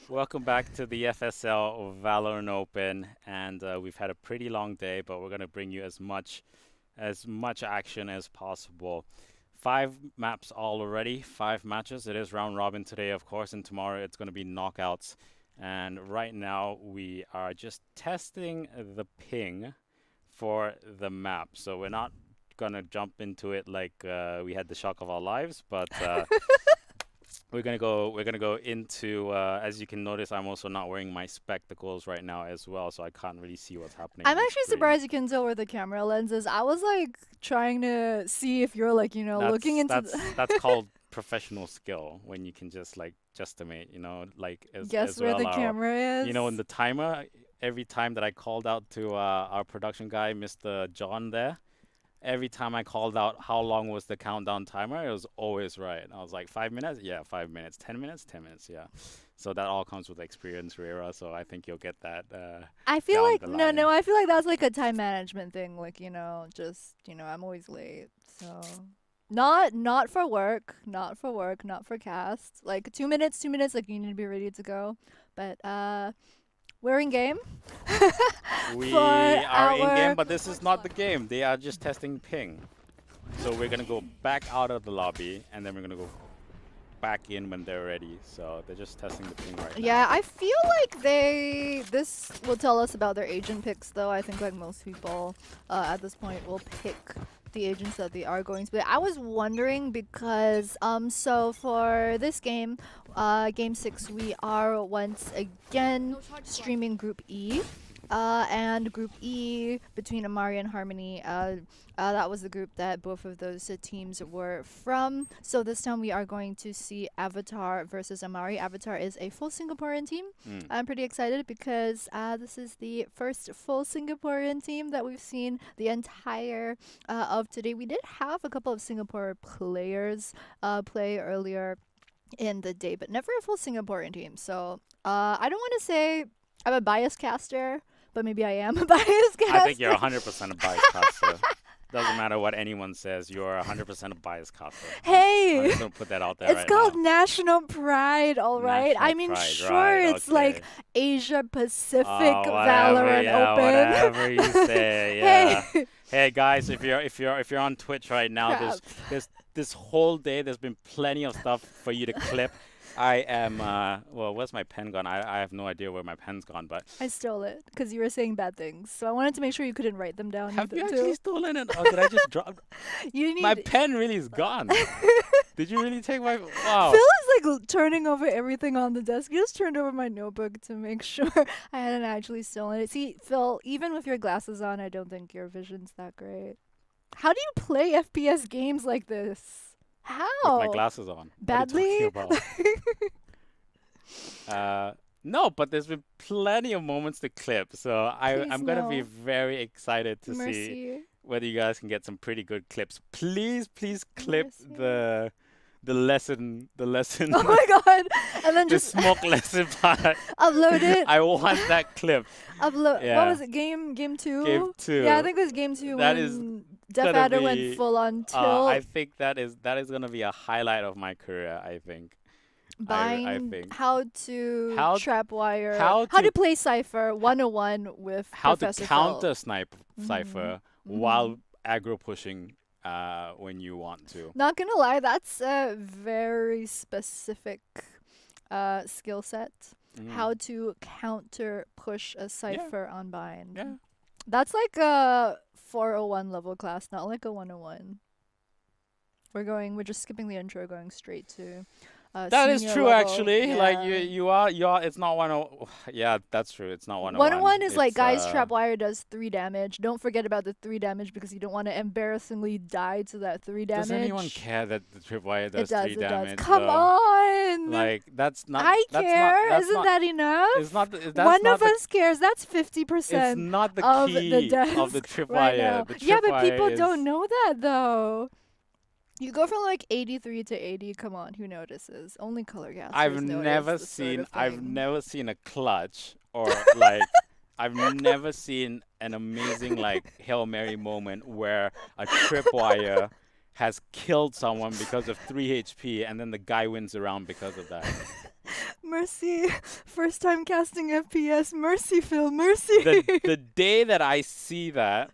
Welcome back to the FSL Valorant Open, and we've had a pretty long day, but we're gonna bring you as much action as possible. Five maps all already, five matches. It is round robin today, of course, and tomorrow it's gonna be knockouts. And right now we are just testing the ping for the map, so we're not gonna jump into it like we had the shock of our lives, but we're gonna go into as you can notice, I'm also not wearing my spectacles right now as well, so I can't really see what's happening I'm on the actually screen. surprised you can tell where the camera lens is. I was like trying to see if you're like, looking That's into that's that's called professional skill when you can just like justimate, like as guess as where well the our camera in is. the timer, every time that I called out to our production guy, Mr. John there, every time I called out how long was the countdown timer, it was always right. I was like 5 minutes, yeah, 5 minutes, 10 minutes, 10 minutes, yeah. So that all comes with experience, Rera. So I think you'll get that I feel down like the no, line. I feel like that's like a time management thing. Like just I'm always late, so not for work, not for cast. Like 2 minutes, 2 minutes. Like you need to be ready to go. But we're in game for We are in game, our. but this is not the game. They are just testing ping. So we're gonna go back out of the lobby, and then we're gonna go back in when they're ready. So they're just testing the ping right Yeah, now. I feel like this will tell us about their agent picks though. I think like most people at this point will pick the agents that they are going to play. I was wondering because so for this game, game 6, we are once again streaming Group E. And Group E between Amari and Harmony, that was the group that both of those teams were from. So this time we are going to see Avatar versus Amari. Avatar is a full Singaporean team. Mm. I'm pretty excited because this is the first full Singaporean team that we've seen the entire of today. We did have a couple of Singapore players play earlier in the day, but never a full Singaporean team. So I don't want to say I'm a bias caster, but maybe I am a bias I think you're caster. 100% a bias caster. Doesn't matter what anyone says, you're 100% a bias caster. I'm Hey, just gonna put that out there it's right called now. national pride, all right? National I mean, pride, sure, right? it's like Okay. Asia Pacific Oh, whatever, Valorant yeah, Open. whatever you say, Hey, yeah. Hey guys, if you're on Twitch right now, crap. there's this whole day there's been plenty of stuff for you to clip. I am well, where's my pen gone? I have no idea where my pen's gone, but I stole it because you were saying bad things. So I wanted to make sure you couldn't write them down have either, you actually too. stolen it, or did I just drop? You My need. pen really is gone. Did you really take my? Phil Wow. is like turning over everything on the desk. He just turned over my notebook to make sure I hadn't actually stolen it. See, Phil, even with your glasses on, I don't think your vision's that great. How do you play FPS games like this? With my How? glasses on. What are you talking Badly? about? Uh, no, but there's been plenty of moments to clip, so Please I'm gonna be no. very excited to see Mercy. whether you guys can get some pretty good clips. Please clip Mercy. the lesson, Oh my god. And then the just smoke lesson part. upload it. I want that clip. Upload. What Yeah, was it? Game game 2? Yeah, I two. think it was game 2 That is when Def gonna Adder went be. full on I tilt. think that is gonna be a highlight of my career. I think. I Buying think how to how trapwire, how how to to play Cypher 101 with how to Professor Phil. counter snipe Mm-hmm. Cypher Mm-hmm. while aggro pushing when you want to. Not gonna lie, that's a very specific skill set. Mm. How to counter push a Yeah, Cypher on bind. yeah. That's like a 401 level class, not like a 101. We're just skipping the intro, going straight to That is senior true level. actually. Like Yeah. you are it's not 101. Yeah, that's true. It's not 101. 101 is like, It's guys, trapwire does 3 damage. Don't forget about the 3 damage because you don't want to embarrassingly die to that 3 does anyone damage. care that the tripwire It does does, 3 it does. damage Come though? on! Like that's not I that's not care. that's Isn't not that enough? that's One not of the us cares. That's it's 50% not the of the key of the desk right tripwire. now. The Yeah, but tripwire people don't is know that though. You go from like 83 to 80. Come on, who notices? Only color casters notice this sort of I've thing. never seen a clutch or like I've never seen an amazing like Hail Mary moment where a tripwire has killed someone because of 3 HP and then the guy wins around because of that. mercy. First time casting FPS. Mercy, Phil. Mercy. The day that I see that,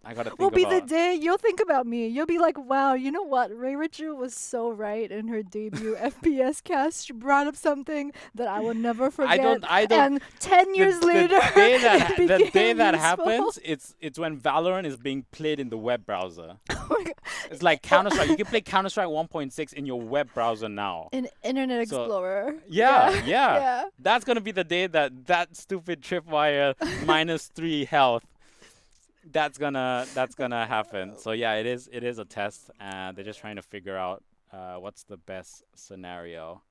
I gotta think will be the about. day you'll think about me. You'll be like, wow, you know what? Ray Richu was so right in her debut FPS cast. She brought up something that I will never forget. I don't. And 10 years later, The day that it the day became that useful. happens, it's when Valorant is being played in the web browser. Oh my God. It's like Counter-Strike. You can play Counter-Strike 1.6 in your web browser now. In Internet So, Explorer. Yeah. Yeah. That's gonna be the day that stupid tripwire -3 health. That's gonna happen. So yeah, it is a test, and they're just trying to figure out what's the best scenario.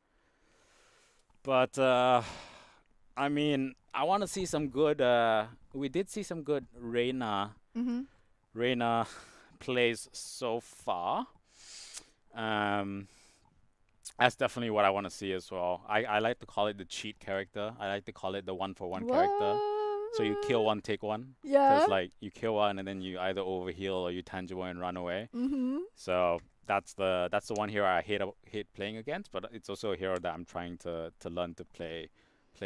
But I mean, I want to see some good. We did see some good Reina plays so far. That's definitely what I want to see as well. I like to call it the cheat character. I like to call it the 1-for-1 character. So you kill one, take one. Yeah. Because like you kill one and then you either overheal or you tangible and run away. So that's the one hero I hate playing against, but it's also a hero that I'm trying to learn to play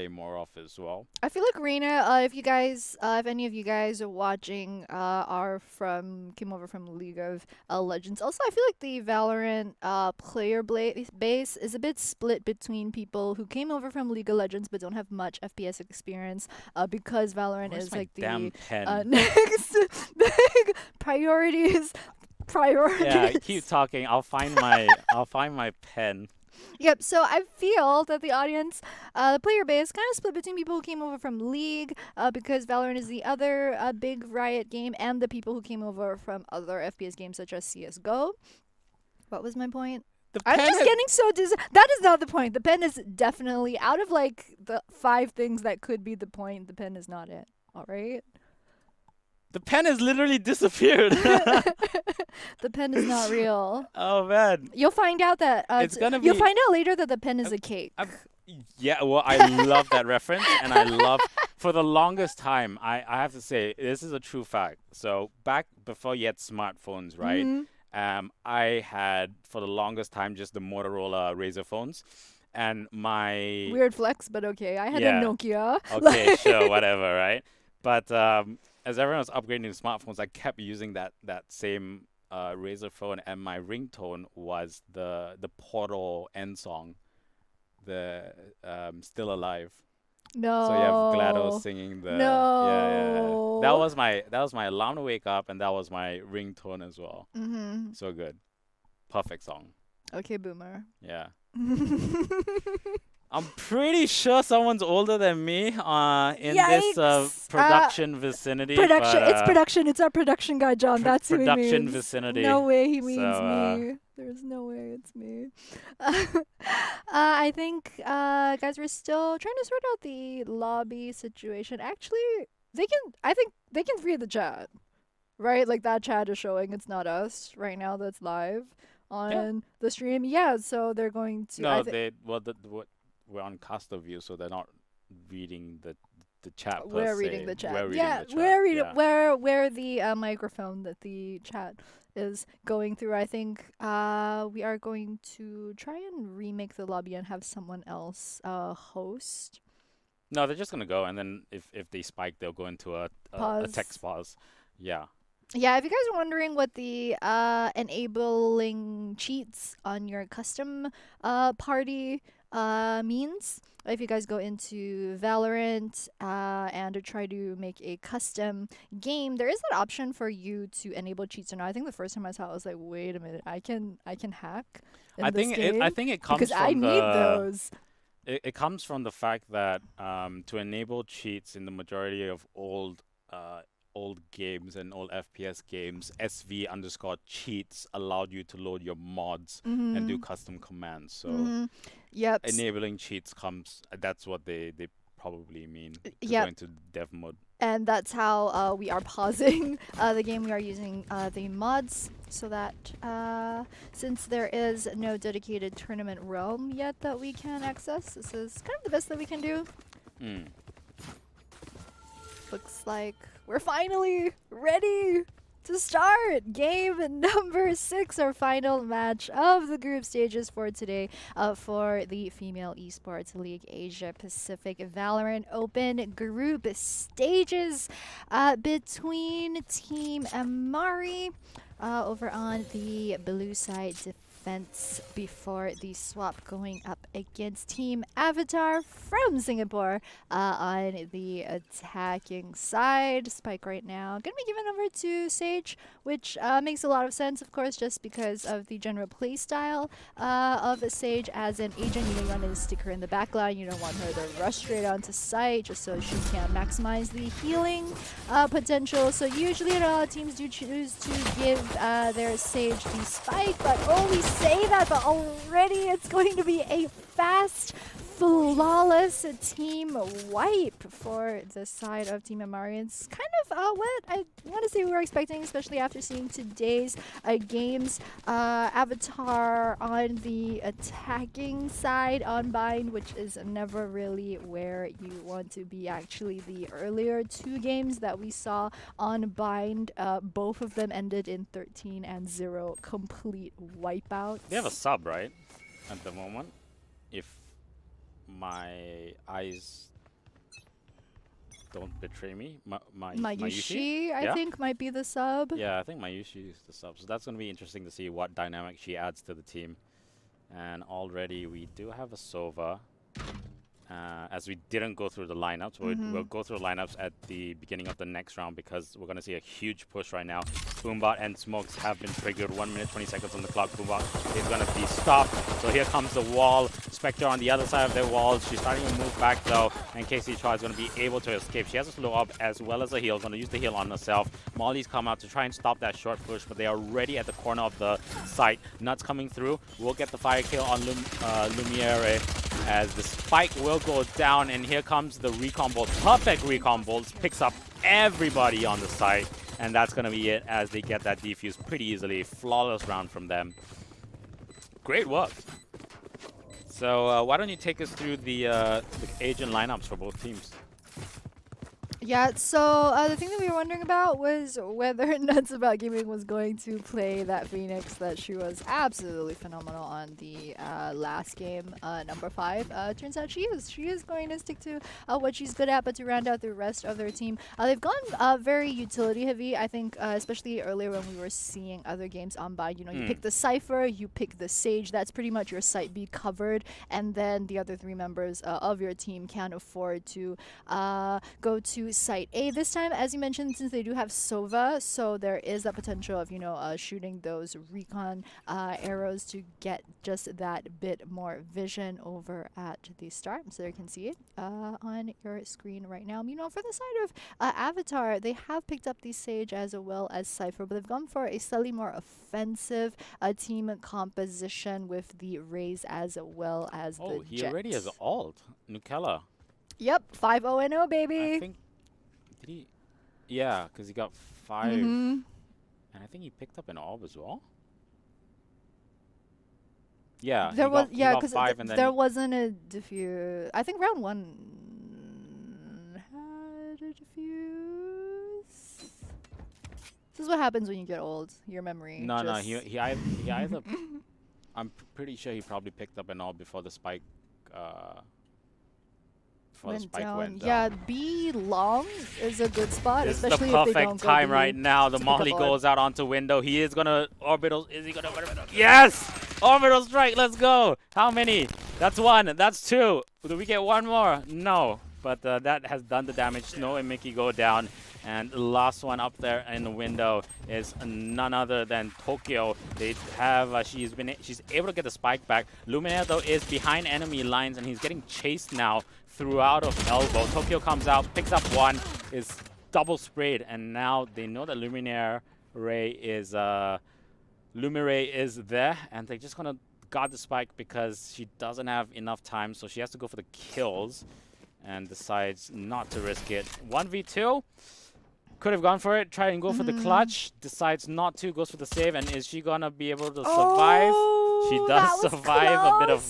more of as well. I feel like Reina, if any of you guys are watching, came over from League of Legends. Also, I feel like the Valorant player base is a bit split between people who came over from League of Legends but don't have much FPS experience, because Valorant Where's is my like the damn pen? next big priorities. Yeah, keep talking. I'll find my pen. Yep, so I feel that the audience, the player base, kind of split between people who came over from League, because Valorant is the other big Riot game, and the people who came over from other FPS games such as CSGO. What was my point? I'm just getting so that is not the point. The pen is definitely, out of like the 5 things that could be the point, the pen is not it. All right? The pen has literally disappeared. The pen is not real. Oh man. You'll find out that you'll find out later that the pen is a cake. Yeah, well, I love that reference, and I love, for the longest time, I have to say, this is a true fact. So back before you had smartphones, right? I had, for the longest time, just the Motorola Razr phones. And my... Weird flex, but okay. I had a Nokia. Okay, sure, whatever, right? But as everyone was upgrading to smartphones, I kept using that same Razr phone, and my ringtone was the Portal end song, the Still Alive. No. So you have GLaDOS singing the yeah. That was my alarm to wake up, and that was my ringtone as well. So good. Perfect song. Okay, boomer. Yeah. I'm pretty sure someone's older than me in this production vicinity. It's production. It's our production guy, John. That's who he means. Production vicinity. No way he means me. There's no way it's me. I think, guys, we're still trying to sort out the lobby situation. Actually, I think they can free the chat, right? Like that chat is showing it's not us right now that's live on the stream. Yeah, so they're going to... No, we're on caster view, so they're not reading the chat per We're se. reading the chat. We're reading Yeah, the chat. we're reading where the microphone that the chat is going through. I think we are going to try and remake the lobby and have someone else host. No, they're just gonna go, and then if they spike, they'll go into a text pause. Yeah. Yeah, if you guys are wondering what the enabling cheats on your custom party means, if you guys go into Valorant and try to make a custom game, there is that option for you to enable cheats or not. I think the first time I saw it, I was like, wait a minute, I can hack in this game? I think it comes because from I need those. It comes from the fact that to enable cheats in the majority of old games and old FPS games, SV_cheats allowed you to load your mods and do custom commands. So Yep. enabling cheats comes, that's what they probably mean. Yep. Going to dev mode. And that's how we are pausing the game. We are using the mods so that since there is no dedicated tournament realm yet that we can access, this is kind of the best that we can do. Looks like we're finally ready to start game number 6, our final match of the group stages for today for the Female Esports League Asia Pacific Valorant Open group stages between Team Amari over on the blue side defense before the swap going up against Team Avatar from Singapore on the attacking side. Spike right now gonna be given over to Sage, which makes a lot of sense, of course, just because of the general play style of Sage as an agent. You want to stick her in the back line. You don't want her to rush straight onto site just so she can maximize the healing potential. So usually a lot of teams do choose to give their Sage the spike, but only say that, but already it's going to be a fast, flawless team wipe for the side of Team Amari. It's kind of what I want to say we were expecting, especially after seeing today's games. Avatar on the attacking side on Bind, which is never really where you want to be. Actually, the earlier 2 games that we saw on Bind, both of them ended in 13-0 complete wipeouts. They have a sub, right? At the moment. If my eyes don't betray me, Mayushi, I yeah? think, might be the sub. Yeah, I think Mayushi is the sub. So that's going to be interesting to see what dynamic she adds to the team. And already we do have a Sova. As we didn't go through the lineups, we'll go through the lineups at the beginning of the next round because we're going to see a huge push right now. Boombot and Smokes have been triggered. 1 minute, 20 seconds on the clock. Boombot is going to be stopped. So here comes the wall. Spectre on the other side of their wall. She's starting to move back though. And KC Chua is going to be able to escape. She has a slow up as well as a heal. Going to use the heal on herself. Molly's come out to try and stop that short push, but they are already at the corner of the site. Nuts coming through. We'll get the fire kill on Lumiere as the spike will go down, and here comes the recon bolt. Perfect recon bolts, picks up everybody on the site, and that's going to be it as they get that defuse pretty easily. Flawless round from them. Great work. So why don't you take us through the agent lineups for both teams? Yeah, so the thing that we were wondering about was whether Nuts About Gaming was going to play that Phoenix that she was absolutely phenomenal on the last game, number 5. Turns out she is. She is going to stick to what she's good at, but to round out the rest of their team. They've gone very utility heavy, I think, especially earlier when we were seeing other games on by. You know, you pick the Cypher, you pick the Sage, that's pretty much your site B covered, and then the other 3 members of your team can afford to go to site A this time, as you mentioned, since they do have Sova, so there is that potential of, you know, shooting those recon arrows to get just that bit more vision over at the start. So you can see it on your screen right now. You know, for the side of Avatar, they have picked up the Sage as well as Cypher, but they've gone for a slightly more offensive team composition with the Raze as well as the Oh, he Jet. already has ult. Nukella. Yep, 5-0-0, baby. I think, did he? Yeah, because he got 5. Mm-hmm. And I think he picked up an orb as well. Yeah, There was, yeah, because because there wasn't a diffuse. I think round 1 had a diffuse. This is what happens when you get old. Your memory. No, just he either. I'm pretty sure he probably picked up an orb before the spike. Went down. Yeah, B long is a good spot, This is especially the if they don't perfect go time B right now. The to pick up Molly orb. goes out onto window. He is gonna orbital. Is he gonna? Yes! Orbital strike. Let's go. How many? That's 1. That's 2. Do we get 1 more? No. But that has done the damage. Snow and Mickey go down. And the last one up there in the window is none other than Tokyo. They have she's able to get the spike back. Luminaire though is behind enemy lines, and he's getting chased now throughout of elbow. Tokyo comes out, picks up 1, is double sprayed, and now they know that Luminaire is there, and they're just gonna guard the spike because she doesn't have enough time, so she has to go for the kills and decides not to risk it. 1v2. Could have gone for it, try and go for the clutch, decides not to, goes for the save, and is she gonna be able to survive? She does survive.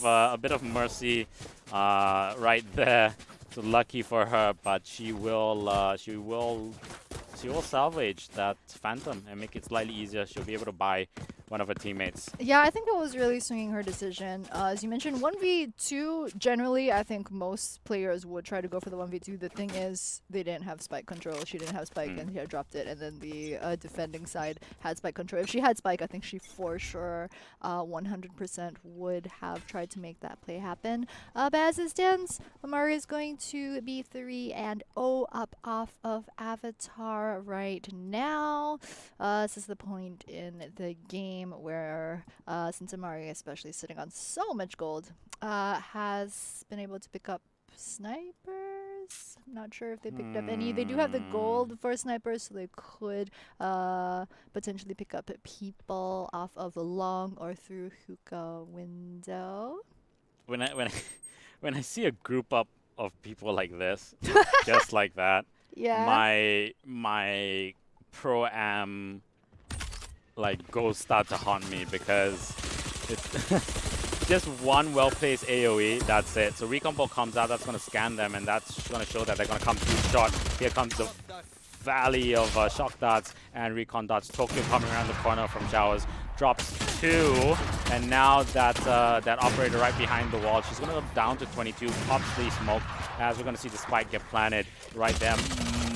A bit of mercy right there. So lucky for her, but she will she will salvage that Phantom and make it slightly easier. She'll be able to buy one of her teammates. Yeah, I think that was really swinging her decision. As you mentioned, 1v2, generally, I think most players would try to go for the 1v2. The thing is, they didn't have spike control. She didn't have spike and she had dropped it. And then the defending side had spike control. If she had spike, I think she for sure 100% would have tried to make that play happen. But as it stands, Amari is going to be 3-0 up off of Avatar right now. This is the point in the game where since Amari, especially sitting on so much gold, has been able to pick up snipers. I'm not sure if they picked up any. They do have the gold for snipers, so they could potentially pick up people off of the long or through hookah window. When I see a group up of people like this, just like that, Yeah. my pro-am like goals start to haunt me because it's just one well-placed AoE, that's it. So recon ball comes out, that's going to scan them, and that's going to show that they're going to come through shot. Here comes the valley of shock darts and recon darts. Tokyo coming around the corner from showers, drops 2, and now that that operator right behind the wall, she's going to go down to 22, pops the smoke, as we're going to see the spike get planted right there.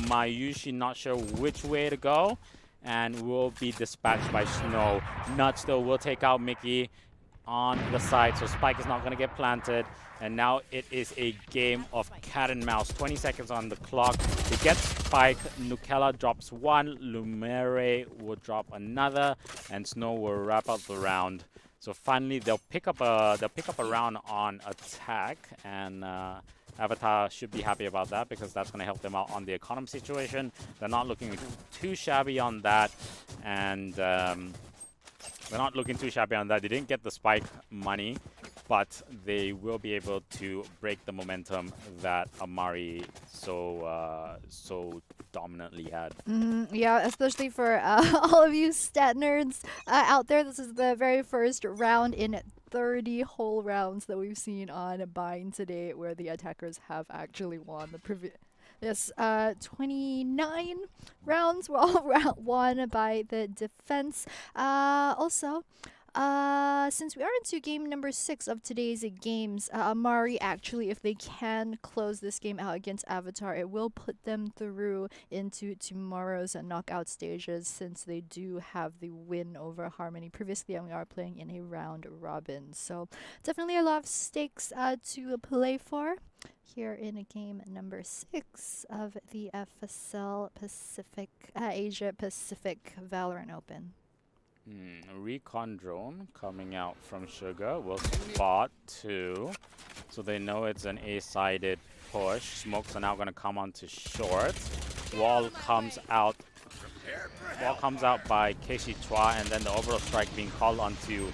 Mayushi not sure which way to go, and will be dispatched by Snow. Nuts though will take out Mickey on the side, so Spike is not going to get planted. And now it is a game of cat and mouse. 20 seconds on the clock. It gets Spike. Nukella drops 1. Lumere will drop another, and Snow will wrap up the round. So finally, they'll pick up a round on attack, and Avatar should be happy about that because that's going to help them out on the economy situation. They're not looking too shabby on that, and they're not looking too shabby on that. They didn't get the spike money, but they will be able to break the momentum that Amari so dominantly had. Yeah, especially for all of you stat nerds out there. This is the very first round in 30 whole rounds that we've seen on Bind today, where the attackers have actually won. The previous 29 rounds were all won by the defense. Also, since we are into game number 6 of today's games, Amari actually, if they can close this game out against Avatar, it will put them through into tomorrow's knockout stages, since they do have the win over Harmony previously, and we are playing in a round robin. So definitely a lot of stakes to play for here in game number 6 of the FSL Asia Pacific Valorant Open. Recon drone coming out from Sugar will spot 2, so they know it's an A-sided push. Smokes are now going to come onto short. Wall comes out by Keishi Chua, and then the overall strike being called onto,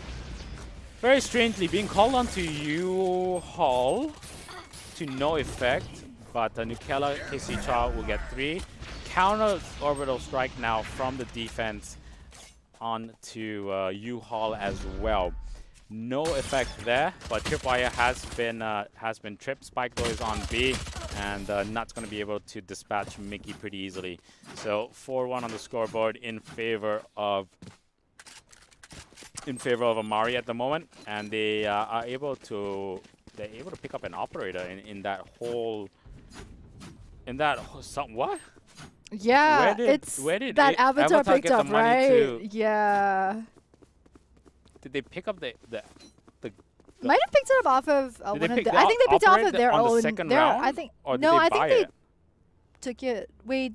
very strangely, being called onto U-Hall to no effect, but Nukella, Keishi Chua will get 3. Counter orbital strike now from the defense on to U-Hall as well. No effect there, but Tripwire has been tripped. Spike though is on B, and Nut's going to be able to dispatch Mickey pretty easily. So 4-1 on the scoreboard in favor of Amari at the moment, and they are able to pick up an operator in that whole what? Yeah, where did that Avatar picked get up, the money right? to? Yeah. Did they pick up the Might have picked it up off of one of pick the. I think they picked it off of their on own. the second their, round? I think Or did no, they I buy think it? they took it. Wait,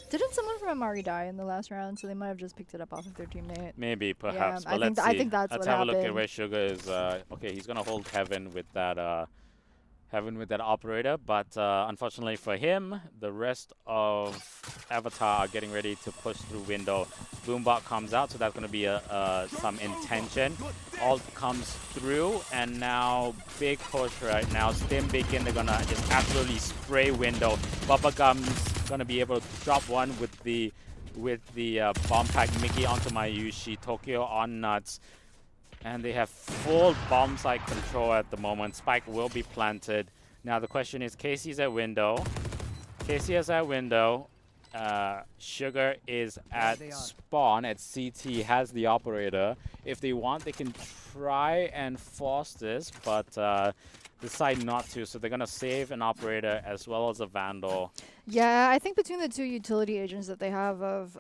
didn't someone from Amari die in the last round? So they might have just picked it up off of their teammate. Maybe, perhaps. Yeah, But let's see. I think that's Let's what have a look at happened. where Sugar is. Okay, he's gonna hold Heaven with that operator, but unfortunately for him, the rest of Avatar are getting ready to push through window. Boombot comes out, so that's going to be some intention. Alt comes through, and now big push right now. Stim Bacon, they're going to just absolutely spray window. Bubblegum's going to be able to drop one with the bomb pack Mickey onto Mayushi. Tokyo on Nuts. And they have full bomb site control at the moment. Spike will be planted. Now the question is, Casey's at window. Casey is at window. Sugar is at spawn at CT, has the operator. If they want, they can try and force this, but decide not to. So they're gonna save an operator as well as a vandal. Yeah, I think between the two utility agents that they have of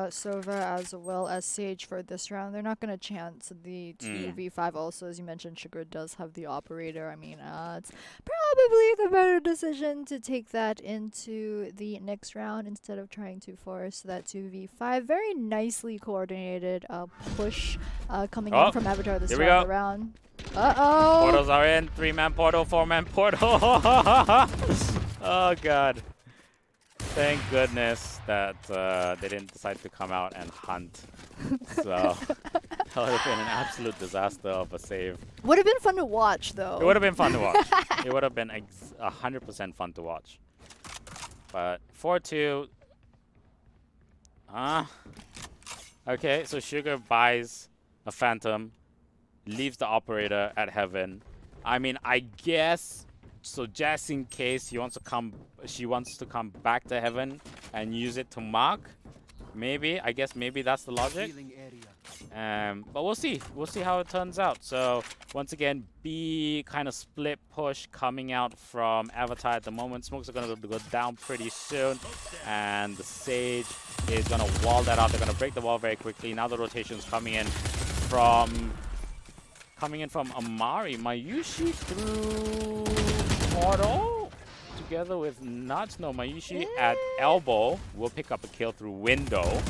Sova as well as Sage for this round, they're not going to chance the 2v5. Also, as you mentioned, Sugar does have the operator. I mean, it's probably the better decision to take that into the next round instead of trying to force that 2v5. Very nicely coordinated push coming in from Avatar this start of the round. Uh-oh! Portals are in. 3-man portal, 4-man portal. Oh, God. Thank goodness that they didn't decide to come out and hunt. So that would have been an absolute disaster of a save. Would have been fun to watch, though. It would have been fun to watch. It would have been 100% fun to watch. But 4-2. Okay, so Sugar buys a Phantom, leaves the operator at Heaven. I mean, I guess, so just in case she wants to come back to Heaven and use it to mark. Maybe, I guess maybe that's the logic. But we'll see. We'll see how it turns out. So once again, B kind of split push coming out from Avatar at the moment. Smokes are going to go down pretty soon. And the Sage is going to wall that out. They're going to break the wall very quickly. Now the rotation's coming in from Amari. Mayushi through portal together with Nuts. No, Mayushi at elbow will pick up a kill through window.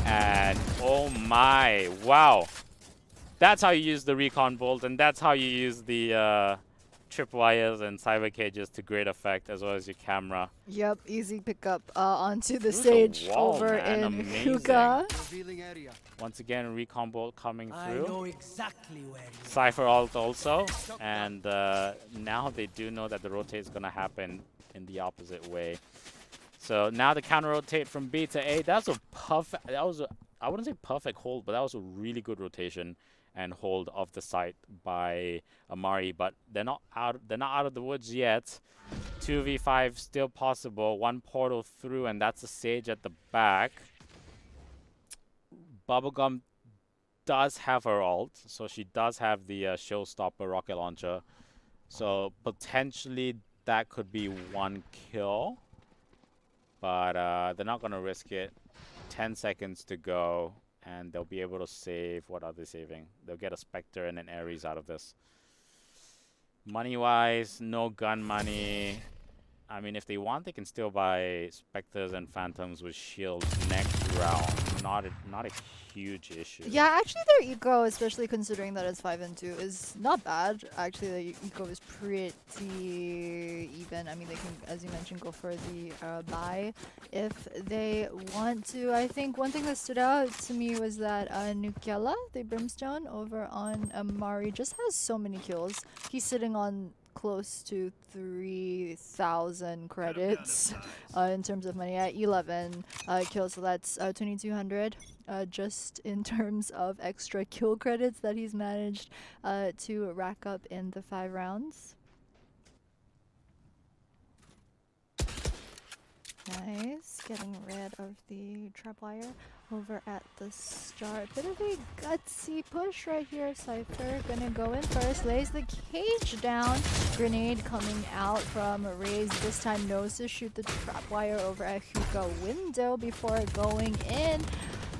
And oh my, wow. That's how you use the recon bolt, and that's how you use the tripwires and cyber cages to great effect, as well as your camera. Yep, easy pickup onto the Sage over in Hookah. Once again, recon bolt coming through. I know exactly where you Cypher ult also, and now they do know that the rotate is gonna happen in the opposite way. So now the counter rotate from B to A. That's a perfect. I wouldn't say perfect hold, but that was a really good rotation and hold of the site by Amari. But they're not out. They're not out of the woods yet. 2v5 still possible. One portal through, and that's a Sage at the back. Bubblegum does have her ult, so she does have the showstopper rocket launcher. So potentially that could be one kill. But they're not going to risk it. 10 seconds to go, and they'll be able to save. What are they saving? They'll get a Spectre and an Ares out of this. Money-wise, no gun money. I mean, if they want, they can still buy Spectres and Phantoms with shields next round. Not a huge issue. Yeah, actually their eco, especially considering that it's 5 and 2, is not bad. Actually, the eco is pretty even. I mean, they can, as you mentioned, go for the buy if they want to. I think one thing that stood out to me was that Nukela, the Brimstone, over on Amari, just has so many kills. He's sitting on close to 3,000 credits in terms of money at 11 kills, so that's 2,200 just in terms of extra kill credits that he's managed to rack up in the 5 rounds. Nice, getting rid of the trapwire over at the start. Bit of a gutsy push right here. Cypher gonna go in first, lays the cage down. Grenade coming out from Raze. This time knows to shoot the trapwire over at Hookah window before going in.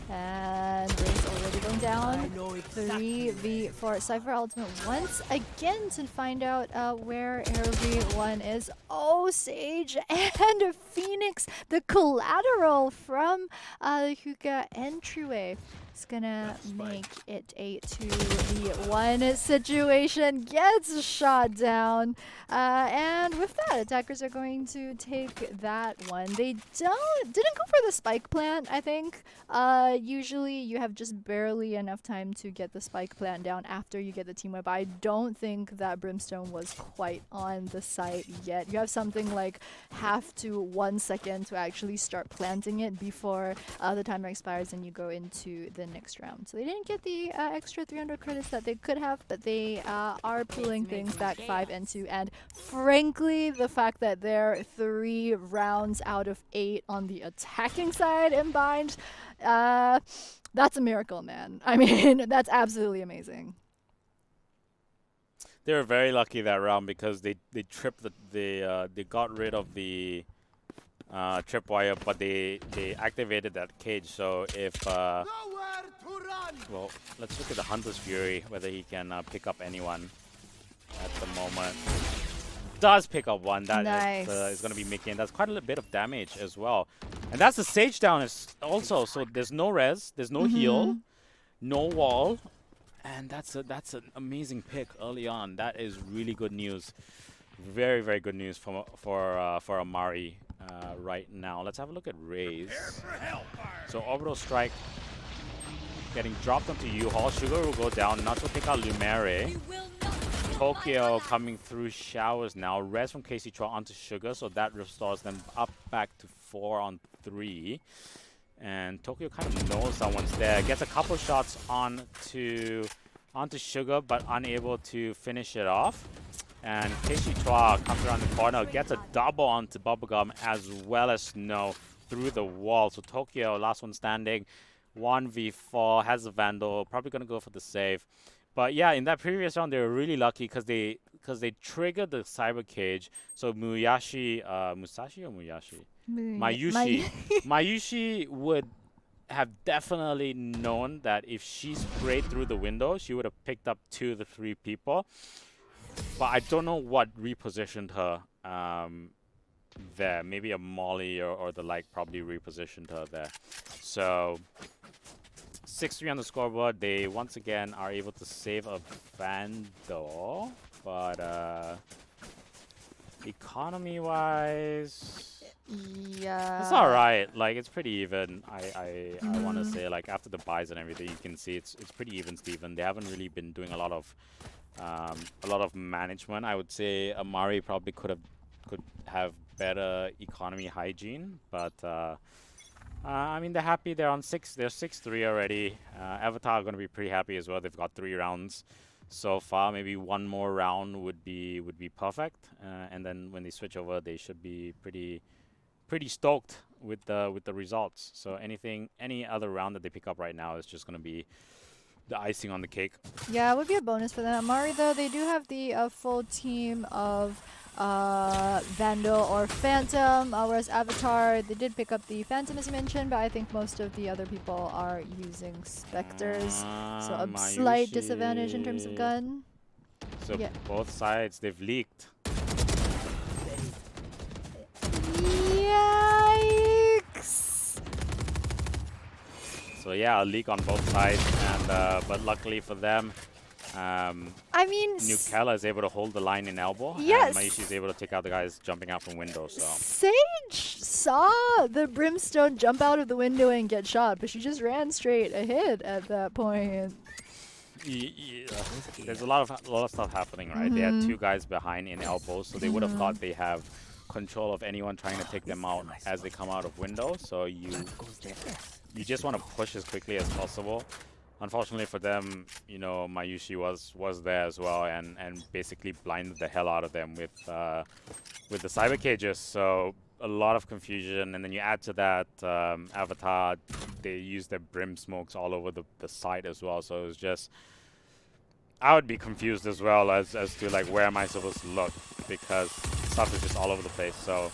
And Raze already going down. 3v4. Cypher ultimate once again to find out where everyone is. Oh, Sage and Phoenix, the collateral from Hookah entryway. It's gonna make it a 2v1 situation. Gets shot down. And with that, attackers are going to take that one. They didn't go for the spike plant, I think. Usually you have just barely enough time to get the spike plant down after you get the team wipe. I don't think that Brimstone was quite on the site yet. You have something like half to 1 second to actually start planting it before the timer expires and you go into the the next round. So they didn't get the extra 300 credits that they could have, but they are pulling things back 5 and 2. And frankly, the fact that they're 3 rounds out of 8 on the attacking side in bind, that's a miracle, man. I mean, that's absolutely amazing. They were very lucky that round because they tripped they got rid of the tripwire, but they activated that cage. So if well, let's look at the Hunter's Fury, whether he can pick up anyone at the moment. Does pick up one. That Nice. is going to be making. That's quite a little bit of damage as well. And that's the Sage down is also. So there's no res, there's no heal, no wall. And that's an amazing pick early on. That is really good news. Very, very good news for Amari right now. Let's have a look at Raze. So Orbital Strike getting dropped onto U-Haul. Sugar will go down. Nuts will pick out Lumere. Tokyo coming through showers now. Res from KC Chua onto Sugar, so that restores them up back to 4 on 3. And Tokyo kind of knows someone's there. Gets a couple shots onto Sugar, but unable to finish it off. And KC Chua comes around the corner, gets a double onto Bubblegum as well as Snow through the wall. So Tokyo, last one standing, 1v4, has a Vandal, probably going to go for the save. But yeah, in that previous round, they were really lucky because they triggered the Cyber Cage. So Musashi or Muyashi? Mayushi would have definitely known that if she sprayed through the window, she would have picked up 2 to 3 people. But I don't know what repositioned her there. Maybe a Molly or the like probably repositioned her there. So 6-3 on the scoreboard. They once again are able to save a Vandal, but economy-wise, yeah, it's all right. Like it's pretty even. I want to say, like after the buys and everything, you can see it's pretty even, Steven. They haven't really been doing a lot of management. I would say Amari probably could have better economy hygiene, but I mean they're happy. They're on 6. They're 6-3 already. Avatar are going to be pretty happy as well. They've got 3 rounds so far. Maybe one more round would be perfect, and then when they switch over, they should be pretty stoked with the results. So any other round that they pick up right now is just going to be the icing on the cake. Yeah, it would be a bonus for them. Amari, though, they do have the full team of Vandal or Phantom, whereas Avatar, they did pick up the Phantom as you mentioned, but I think most of the other people are using Spectres, so a slight disadvantage in terms of gun. So yeah, both sides, they've leaked. Yikes! So yeah, a leak on both sides, and but luckily for them, I mean, Nukella is able to hold the line in elbow. Yes. And Maishi's is able to take out the guys jumping out from window. So Sage saw the Brimstone jump out of the window and get shot, but she just ran straight ahead at that point. yeah, there's a lot of stuff happening, right? They had 2 guys behind in elbows, so they would have thought they have control of anyone trying to take them out as they come out of window. So you just want to push as quickly as possible. Unfortunately for them, you know, Mayushi was there as well and basically blinded the hell out of them with the cyber cages. So a lot of confusion, and then you add to that Avatar, they use their brim smokes all over the site as well. So it was just, I would be confused as well as to like where am I supposed to look, because stuff is just all over the place. So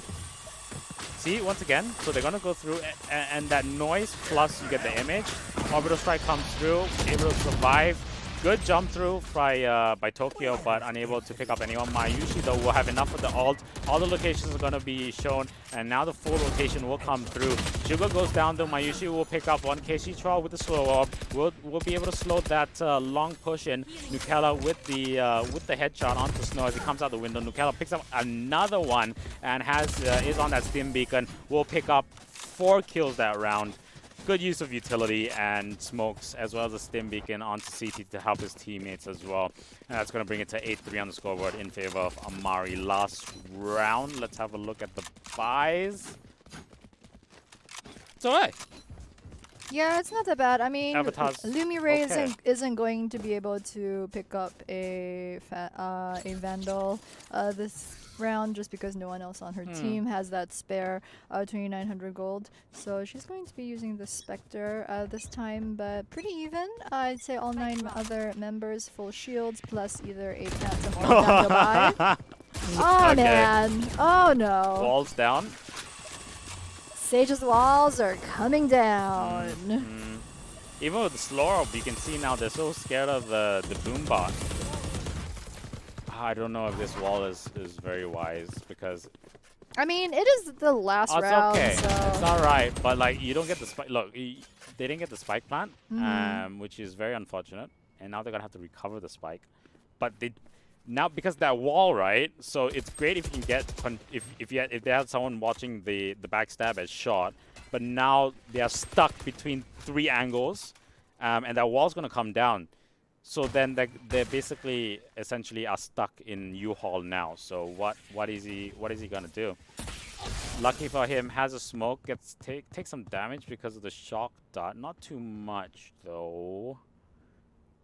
see, once again, so they're going to go through, and that noise plus you get the image. Orbital Strike comes through, able to survive. Good jump through by Tokyo, but unable to pick up anyone. Mayushi, though, will have enough of the ult. All the locations are going to be shown, and now the full rotation will come through. Sugar goes down, though. Mayushi will pick up one. KC Chua with the slow orb. We'll be able to slow that long push in. Nukella with the headshot onto Snow as he comes out the window. Nukella picks up another one and is on that stim beacon. Will pick up 4 kills that round. Good use of utility and smokes, as well as a stim beacon onto CT to help his teammates as well. And that's going to bring it to 8-3 on the scoreboard in favor of Amari. Last round, let's have a look at the buys. It's alright. Yeah, it's not that bad. I mean, Avatar's Lumiray okay. isn't going to be able to pick up a Vandal this round just because no one else on her team has that spare 2,900 gold. So she's going to be using the Spectre this time, but pretty even. I'd say all 9 other members full shields plus either a Phantom or a Daniel Bai. Oh Okay. man! Oh no! Walls down. Sage's walls are coming down. Even with the slow orb, you can see now they're so scared of the boom bot. I don't know if this wall is very wise because I mean, it is the last it's round. okay. So. It's alright, but like you don't get the spike. Look, they didn't get the spike plant, which is very unfortunate. And now they're gonna have to recover the spike. But they now because that wall, right? So it's great if you can get if they have someone watching the backstab as shot. But now they are stuck between 3 angles, and that wall's gonna come down. So then they basically essentially are stuck in U-Haul now. So what is he gonna do? Lucky for him, has a smoke, takes some damage because of the shock dart. Not too much though.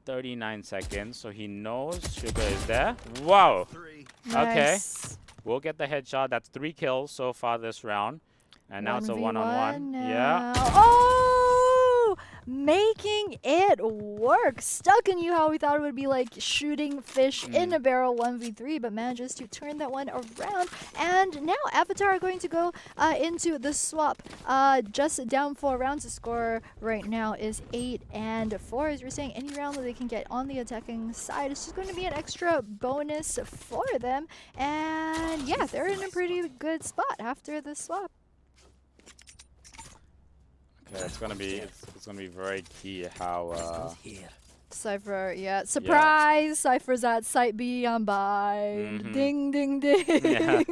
39 seconds, so he knows Sugar is there. Wow. Nice. Okay. We'll get the headshot. That's 3 kills so far this round. And now it's a 1-on-1. Yeah. Oh! Making it work. Stuck in you how we thought it would be like shooting fish in a barrel 1v3, but manages to turn that one around. And now Avatar are going to go into the swap. Just down 4 rounds. The score right now is 8-4. As we're saying, any round that they can get on the attacking side is just going to be an extra bonus for them. And yeah, they're in a pretty good spot after the swap. Okay, it's gonna be very key how Cypher, yeah. Surprise! Yeah. Cypher's at site B on by. Ding ding ding. Yeah.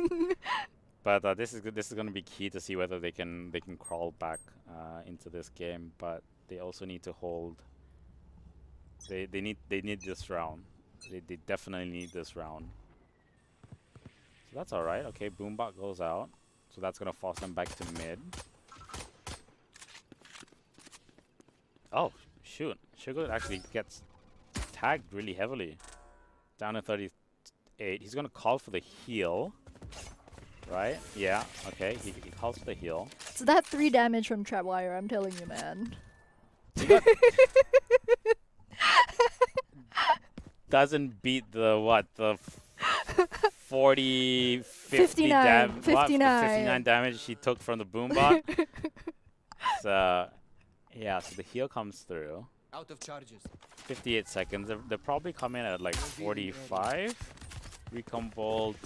But this is gonna be key to see whether they can crawl back into this game. But they also need to hold. They need this round. They definitely need this round. So that's all right. Okay, Boombot goes out. So that's gonna force them back to mid. Oh, shoot. Sugar actually gets tagged really heavily. Down to 38. He's going to call for the heal. Right? Yeah. Okay. He calls for the heal. So that 3 damage from Trapwire, I'm telling you, man. Doesn't beat the, what? The 40, 50 59. 59 damage he took from the Boombot. So... yeah, so the heal comes through. Out of charges. 58 seconds. They'll probably come in at like 45. Recon bolt.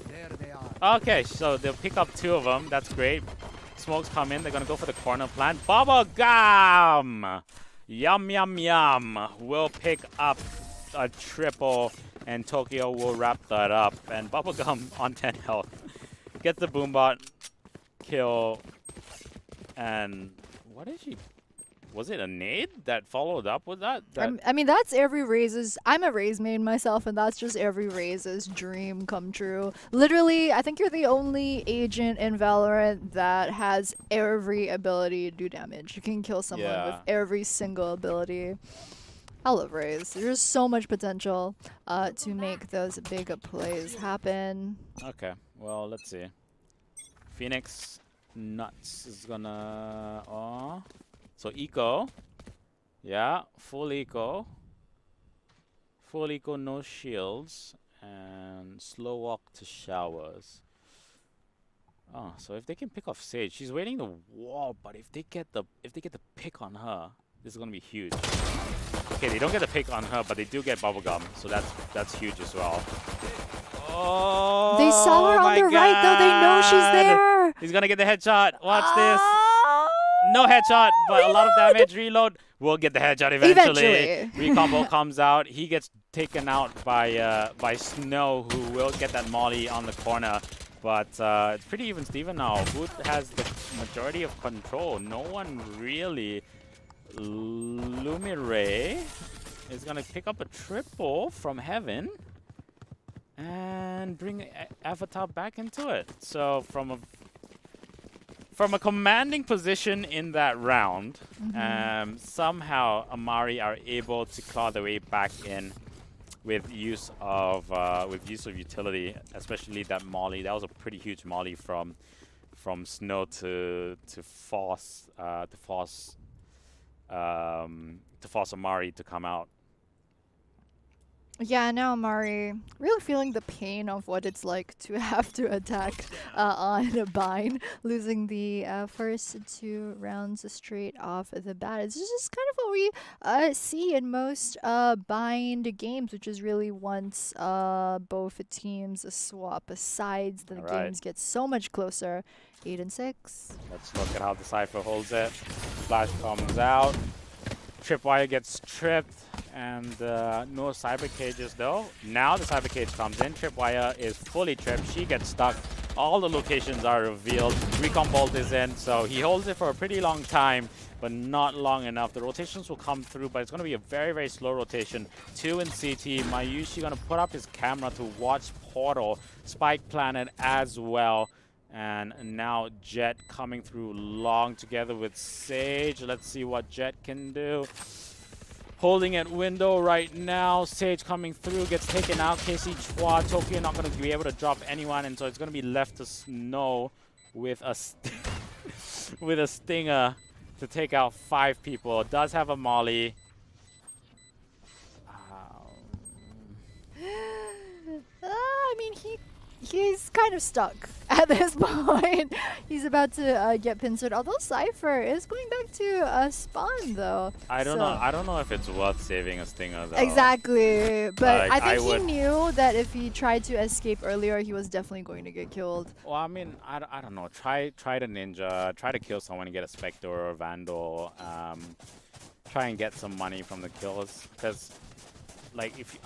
There they are. Okay, so they'll pick up 2 of them. That's great. Smokes come in. They're gonna go for the corner plant. Bubble gum. Yum yum yum. We'll pick up a triple, and Tokyo will wrap that up. And Bubblegum on 10 health. Gets the Boombot kill. And what did she? Was it a nade that followed up with that? I mean, that's every Raze's. I'm a Raze main myself, and that's just every Raze's dream come true. Literally, I think you're the only agent in Valorant that has every ability to do damage. You can kill someone with every single ability. I love Raze. There's so much potential to make those big plays happen. Okay, well, let's see. Phoenix Nuts is gonna... oh. So eco. Yeah, full eco. Full eco, no shields. And slow walk to showers. Oh, so if they can pick off Sage, she's waiting the wall, but if they get the pick on her, this is gonna be huge. Okay, they don't get the pick on her, but they do get bubblegum, so that's huge as well. Oh, they saw her on the right, though. They know she's there. He's gonna get the headshot. Watch this. No headshot, but a lot of damage. Reload. We'll get the headshot eventually. Recombo comes out. He gets taken out by Snow, who will get that molly on the corner. But it's pretty even Steven now. Who has the majority of control? No one really. Lumiray is gonna pick up a triple from heaven and bring Avatar back into it. So from from a commanding position in that round, Mm-hmm. somehow Amari are able to claw their way back in with use of utility, especially that molly. That was a pretty huge molly from Snow to force Amari to come out. Yeah, now Amari really feeling the pain of what it's like to have to attack on a bind, losing the first 2 rounds straight off the bat. It's just kind of what we see in most bind games, which is really once both teams swap sides, the All right. games get so much closer. 8 and 6. Let's look at how the Cypher holds it. Flash comes out. Tripwire gets tripped. And no cyber cages though. Now the cyber cage comes in. Tripwire is fully tripped. She gets stuck. All the locations are revealed. Recon Bolt is in, so he holds it for a pretty long time, but not long enough. The rotations will come through, but it's going to be a very, very slow rotation. 2 in CT. Mayushi going to put up his camera to watch Portal. Spike Planet as well. And now Jet coming through long together with Sage. Let's see what Jet can do. Holding at window right now. Sage coming through, gets taken out. KC Chua, Tokyo not going to be able to drop anyone, and so it's going to be left to Snow with a with a stinger to take out 5 people. It does have a molly. I mean, he's kind of stuck at this point. He's about to get pincered. Although Cypher is going back to spawn though. I don't know. I don't know if it's worth saving a stinger though. Exactly, but Like, I think I he would- knew that if he tried to escape earlier, he was definitely going to get killed. Well, I mean, I don't know. Try the ninja. Try to kill someone and get a Spectre or a Vandal. Try and get some money from the kills, because like if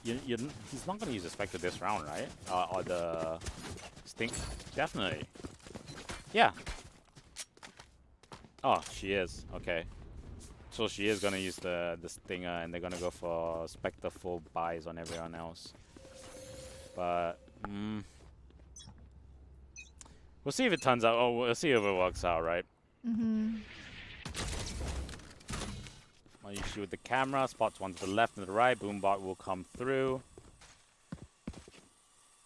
he's not gonna use a Spectre this round, right? Or the stink. Definitely. Yeah. Oh, she is. Okay. So she is gonna use the stinger, and they're gonna go for Spectre full buys on everyone else. But we'll see if it turns out. Oh, we'll see if it works out, right? Mm-hmm. Mayushi with the camera, spots one to the left and the right. Boombot will come through.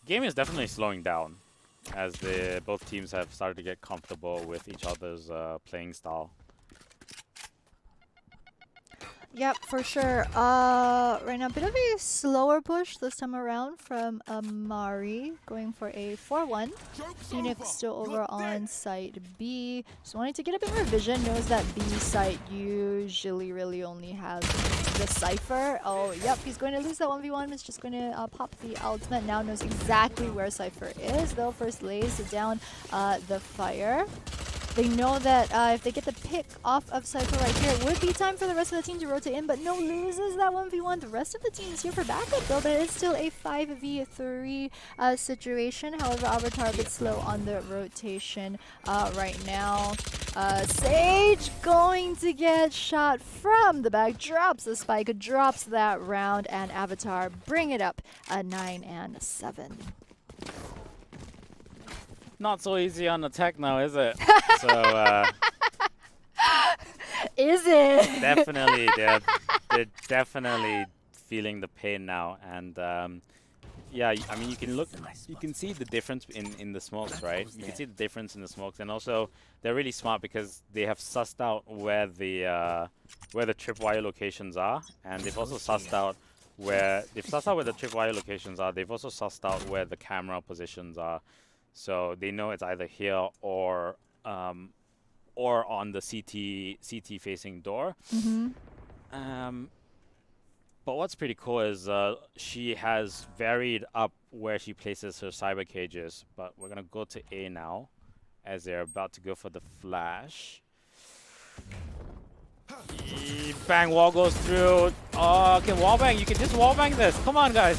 Game is definitely slowing down as both teams have started to get comfortable with each other's playing style. Yep, for sure. Right now, a bit of a slower push this time around from Amari, going for a 4-1. Phoenix still over on site B. Just wanting to get a bit more vision. Knows that B site usually really only has the Cypher. Oh, yep, he's going to lose that 1v1. He's just going to pop the ultimate. Now knows exactly where Cypher is, though. First lays down the fire. They know that if they get the pick off of Cypher right here, it would be time for the rest of the team to rotate in, but no loses that 1v1. The rest of the team is here for backup, though. But it's still a 5v3 situation. However, Avatar a bit slow on the rotation right now. Sage going to get shot from the back, drops the spike, drops that round, and Avatar bring it up 9 and 7. Not so easy on the tech now, is it? So Is it? definitely, they're definitely feeling the pain now, and yeah, I mean, you can see the difference in the smokes, right? You can see the difference in the smokes, and also they're really smart because they have sussed out where the tripwire locations are, and they've also sussed out where the tripwire locations are. They've also sussed out where the camera positions are. So they know it's either here or on the CT facing door. Mm-hmm. But what's pretty cool is she has varied up where she places her cyber cages. But we're gonna go to A now, as they're about to go for the flash. Bang, wall goes through. Oh, okay, wall bang. You can just wall bang this. Come on, guys.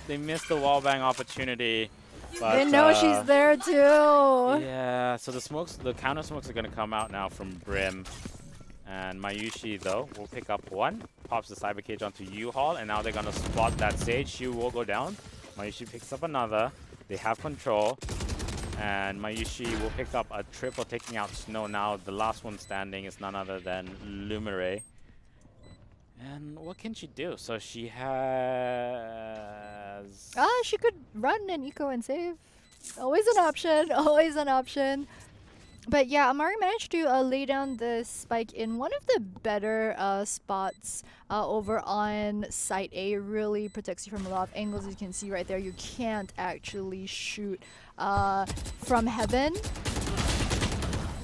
They missed the wallbang opportunity. But, they know she's there too. Yeah, so the counter smokes are gonna come out now from Brim. And Mayushi though will pick up one, pops the cyber cage onto U-Haul, and now they're gonna spot that Sage. She will go down. Mayushi picks up another. They have control. And Mayushi will pick up a triple, taking out Snow. Now the last one standing is none other than Lumere. And what can she do? So she has... She could run and eco and save. Always an option. Always an option. But yeah, Amari managed to lay down the spike in one of the better spots over on site A. Really protects you from a lot of angles. As you can see right there, you can't actually shoot from heaven.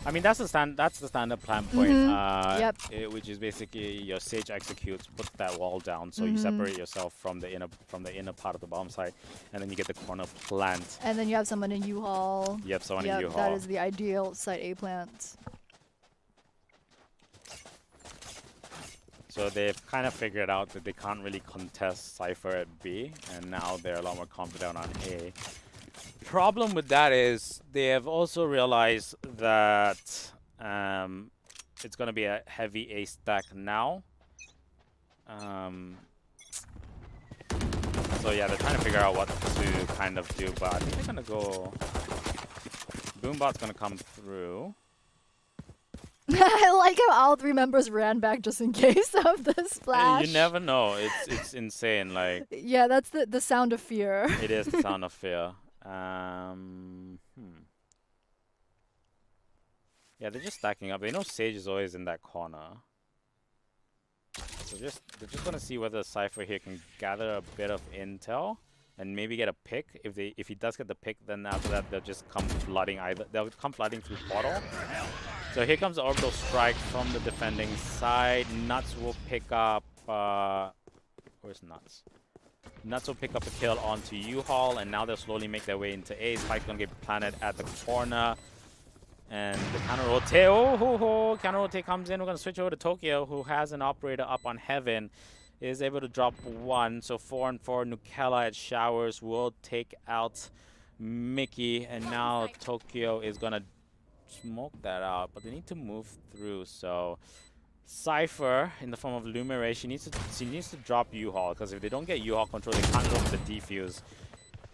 I mean, that's the standard plan point, Yep. which is basically your Sage executes, puts that wall down, so you separate yourself from the inner part of the bomb site, and then you get the corner plant. And then you have someone in U-Haul. You have someone in U-Haul. That is the ideal site A plant. So they've kind of figured out that they can't really contest Cypher at B, and now they're a lot more confident on A. Problem with that is they have also realized that it's going to be a heavy A stack now. So yeah, they're trying to figure out what to kind of do, but I think they're going to go... Boombot's going to come through. I like how all 3 members ran back just in case of the splash. You never know. It's insane. Like, yeah, that's the sound of fear. It is the sound of fear. Yeah, they're just stacking up. They know Sage is always in that corner. So they're just gonna see whether Cypher here can gather a bit of intel and maybe get a pick. If he does get the pick, then after that they'll just come flooding they'll come flooding through portal. So here comes the orbital strike from the defending side. Nuts will pick up where's Nuts? Nuts will pick up a kill onto U-Haul, and now they'll slowly make their way into A. Spike's gonna get planted at the corner. And the counter rotate. Counter rotate comes in. We're gonna switch over to Tokyo, who has an operator up on Heaven. Is able to drop 1. So 4 and 4. Nukella at Showers will take out Mickey, and now Tokyo is gonna smoke that out, but they need to move through. So Cypher, in the form of Lumere, she needs to drop U-Haul, because if they don't get U-Haul control, they can't go for the defuse.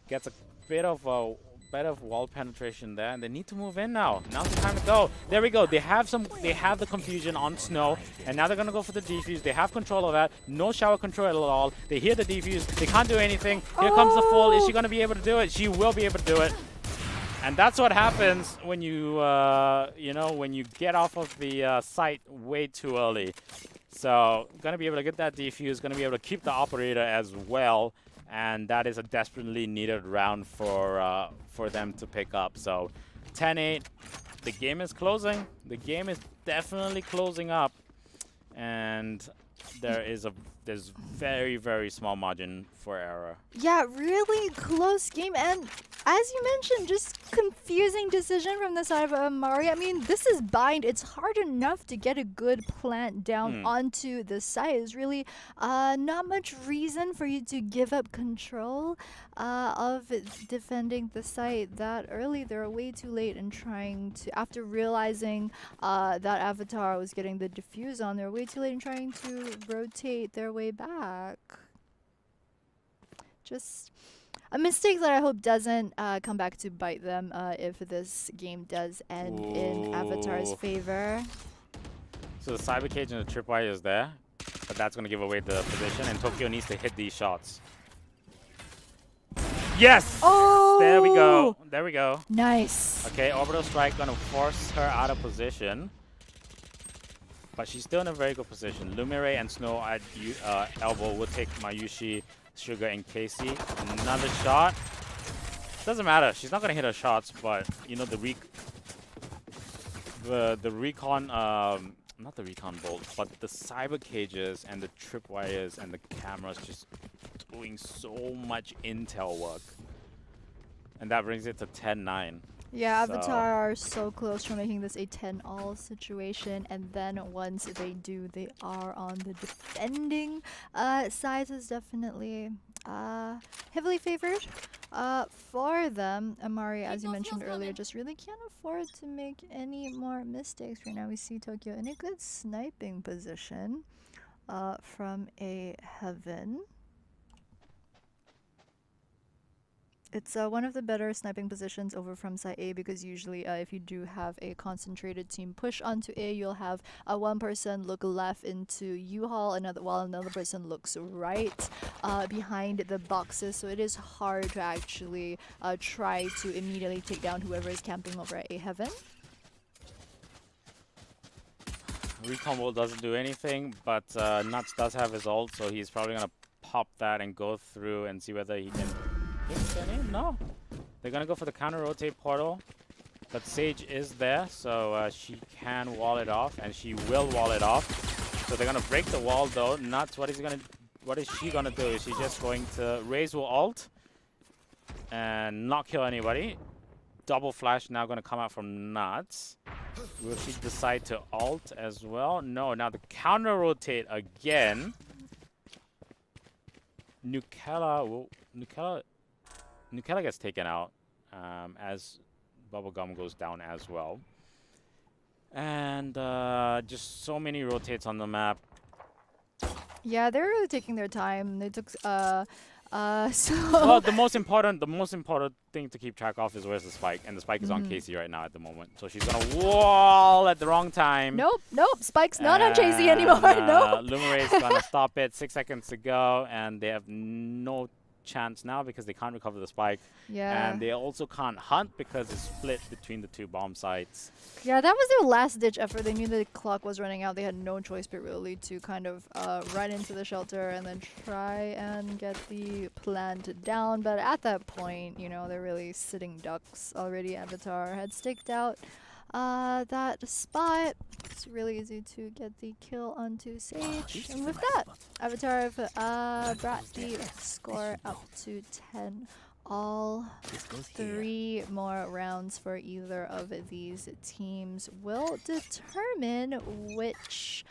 Gets a bit of wall penetration there, and they need to move in now. Now's the time to go. There we go. They have the confusion on Snow, and now they're gonna go for the defuse. They have control of that. No shower control at all. They hear the defuse. They can't do anything. Here comes the full. Is she gonna be able to do it? She will be able to do it. And that's what happens when you, when you get off of the site way too early. So, gonna be able to get that defuse, gonna be able to keep the operator as well, and that is a desperately needed round for them to pick up. So, 10-8, the game is closing. The game is definitely closing up, and there's very, very small margin for error. Yeah, really close game, and as you mentioned, just confusing decision from the side of Amari. I mean, this is bind. It's hard enough to get a good plant down onto the site. It's really not much reason for you to give up control of defending the site that early. They're way too late in trying to, after realizing that Avatar was getting the diffuse on, they're way too late in trying to rotate their way back. Just a mistake that I hope doesn't come back to bite them if this game does end in Avatar's favor. So the Cyber Cage and the Tripwire is there, but that's going to give away the position, and Tokyo needs to hit these shots. Yes! Oh! There we go. There we go. Nice. Okay, Orbital Strike going to force her out of position. But she's still in a very good position. Lumere and Snow at elbow will take Mayushi, Sugar, and Casey. Another shot. Doesn't matter. She's not going to hit her shots, but, you know, the recon, not the recon bolt, but the cyber cages and the tripwires and the cameras just doing so much intel work. And that brings it to 10-9. Yeah, Avatar are so close from making this a 10-all situation, and then once they do, they are on the defending side. Is definitely heavily favored for them. Amari, as you mentioned earlier, just really can't afford to make any more mistakes right now. We see Tokyo in a good sniping position from a Heaven. It's one of the better sniping positions over from side A because usually if you do have a concentrated team push onto A, you'll have one person look left into U-Haul, while another person looks right behind the boxes. So it is hard to actually try to immediately take down whoever is camping over at A heaven. Recombo doesn't do anything, but Nuts does have his ult, so he's probably gonna pop that and go through and see whether he can hit any. No, they're gonna go for the counter rotate portal, but Sage is there, so she can wall it off, and she will wall it off. So they're gonna break the wall though. Nuts, what is she gonna do? Is she just going to raise will ult and not kill anybody? Double flash now gonna come out from Nuts. Will she decide to ult as well? No, now the counter rotate again. Nukella gets taken out as Bubblegum goes down as well. And just so many rotates on the map. Yeah, they're really taking their time. They took Well, the most important thing to keep track of is where's the spike, and the spike is on Casey right now at the moment. So she's gonna wall at the wrong time. Nope, Spike's not on Casey anymore. Nope. Lumaray's gonna stop it. 6 seconds to go, and they have no chance now because they can't recover the spike. Yeah. And they also can't hunt because it's split between the two bomb sites. Yeah, that was their last ditch effort. They knew the clock was running out. They had no choice but really to kind of run into the shelter and then try and get the plant down. But at that point, you know, they're really sitting ducks already. Avatar had staked out that spot. It's really easy to get the kill onto Sage. And with that, Avatar have brought the score up to 10. All 3 more rounds for either of these teams will determine which